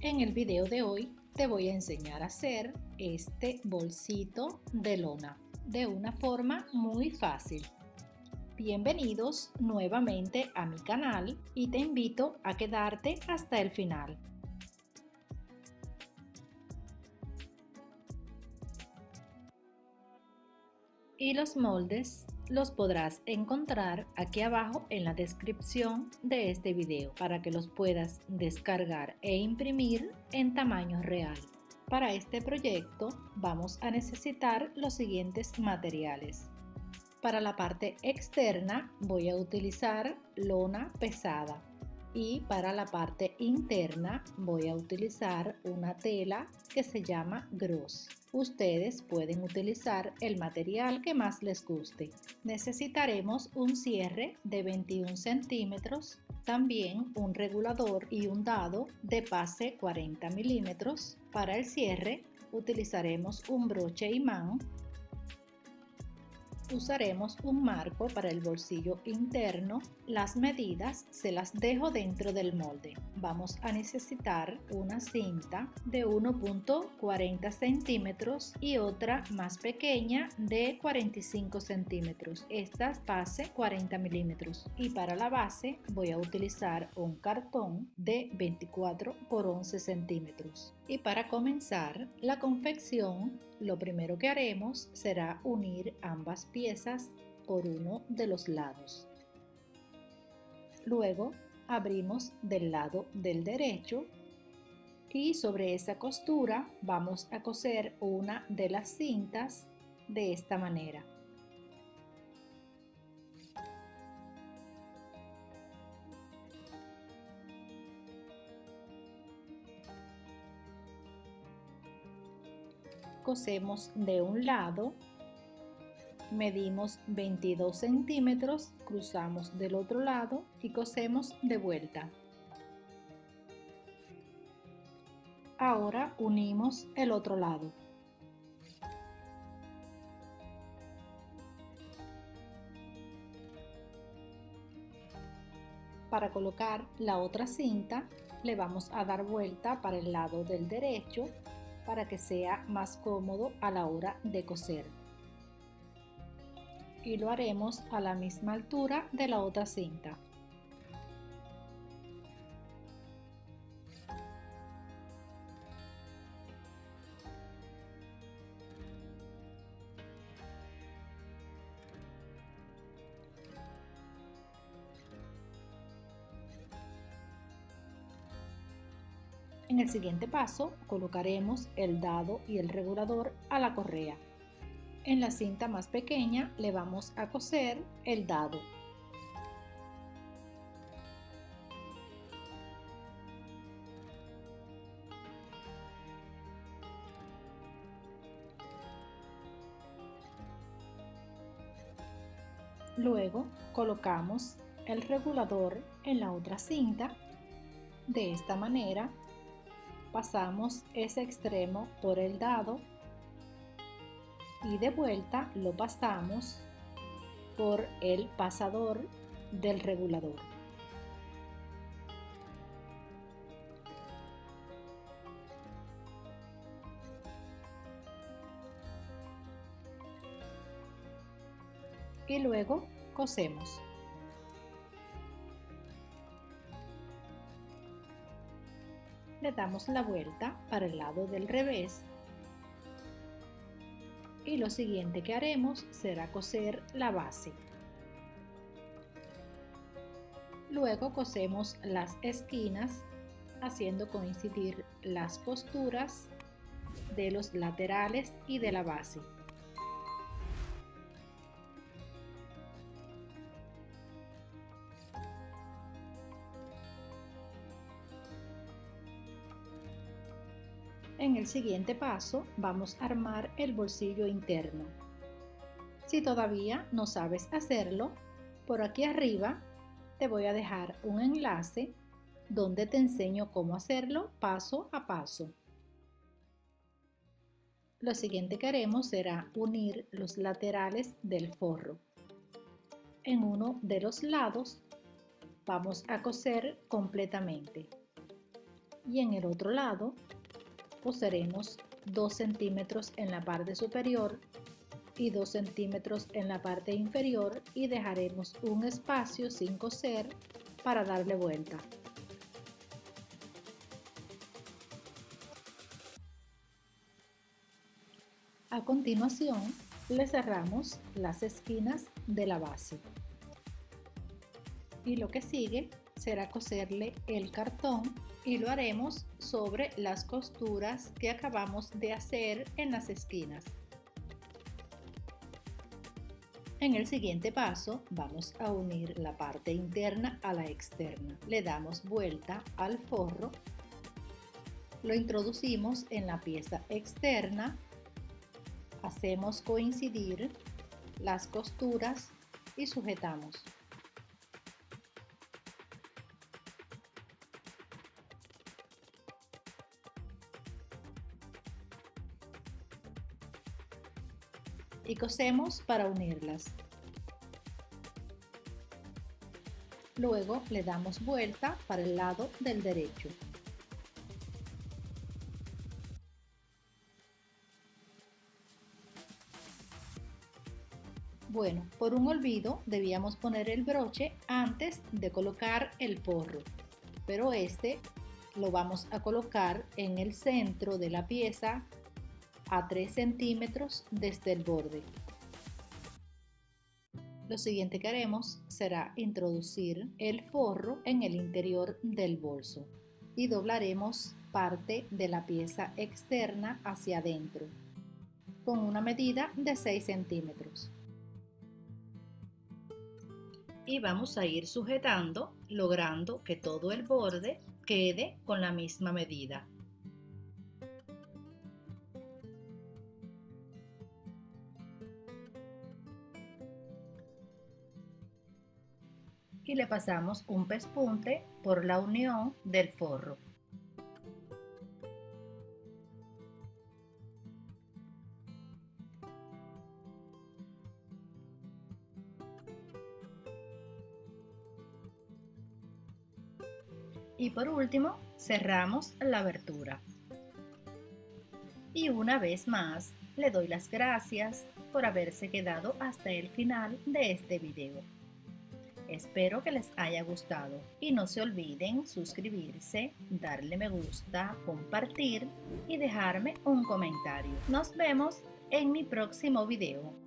En el video de hoy te voy a enseñar a hacer este bolsito de lona de una forma muy fácil. Bienvenidos nuevamente a mi canal y te invito a quedarte hasta el final. Y los moldes los podrás encontrar aquí abajo en la descripción de este video para que los puedas descargar e imprimir en tamaño real. Para este proyecto vamos a necesitar los siguientes materiales. Para la parte externa voy a utilizar lona pesada y para la parte interna voy a utilizar una tela que se llama gros. Ustedes pueden utilizar el material que más les guste. Necesitaremos un cierre de 21 centímetros, también un regulador y un dado de pase 40 milímetros. Para el cierre utilizaremos un broche imán. Usaremos un marco para el bolsillo interno. Las medidas se las dejo dentro del molde. Vamos a necesitar una cinta de 1.40 centímetros y otra más pequeña de 45 centímetros. Esta pase 40 milímetros. Y para la base voy a utilizar un cartón de 24 por 11 centímetros. Y para comenzar la confección, lo primero que haremos será unir ambas piezas por uno de los lados. Luego abrimos del lado del derecho y sobre esa costura vamos a coser una de las cintas de esta manera. Cosemos de un lado, medimos 22 centímetros, cruzamos del otro lado y cosemos de vuelta. Ahora unimos el otro lado. Para colocar la otra cinta, le vamos a dar vuelta para el lado del derecho para que sea más cómodo a la hora de coser. Y lo haremos a la misma altura de la otra cinta. En el siguiente paso colocaremos el dado y el regulador a la correa. En la cinta más pequeña le vamos a coser el dado. Luego colocamos el regulador en la otra cinta. De esta manera pasamos ese extremo por el dado y de vuelta lo pasamos por el pasador del regulador. Y luego cosemos. Le damos la vuelta para el lado del revés y lo siguiente que haremos será coser la base. Luego cosemos las esquinas haciendo coincidir las costuras de los laterales y de la base. En el siguiente paso vamos a armar el bolsillo interno. Si todavía no sabes hacerlo, por aquí arriba te voy a dejar un enlace donde te enseño cómo hacerlo paso a paso. Lo siguiente que haremos será unir los laterales del forro. En uno de los lados vamos a coser completamente. y en el otro lado coseremos 2 centímetros en la parte superior y 2 centímetros en la parte inferior y dejaremos un espacio sin coser para darle vuelta. A continuación, le cerramos las esquinas de la base. Y lo que sigue será coserle el cartón y lo haremos sobre las costuras que acabamos de hacer en las esquinas. En el siguiente paso vamos a unir la parte interna a la externa. Le damos vuelta al forro, lo introducimos en la pieza externa, hacemos coincidir las costuras y sujetamos. Y cosemos para unirlas. Luego le damos vuelta para el lado del derecho. Bueno, por un olvido debíamos poner el broche antes de colocar el forro, pero este lo vamos a colocar en el centro de la pieza a 3 centímetros desde el borde. Lo siguiente que haremos será introducir el forro en el interior del bolso y doblaremos parte de la pieza externa hacia adentro con una medida de 6 centímetros. Y vamos a ir sujetando, logrando que todo el borde quede con la misma medida. Y le pasamos un pespunte por la unión del forro. Y por último, cerramos la abertura. Y una vez más, le doy las gracias por haberse quedado hasta el final de este video. Espero que les haya gustado y no se olviden suscribirse, darle me gusta, compartir y dejarme un comentario. Nos vemos en mi próximo video.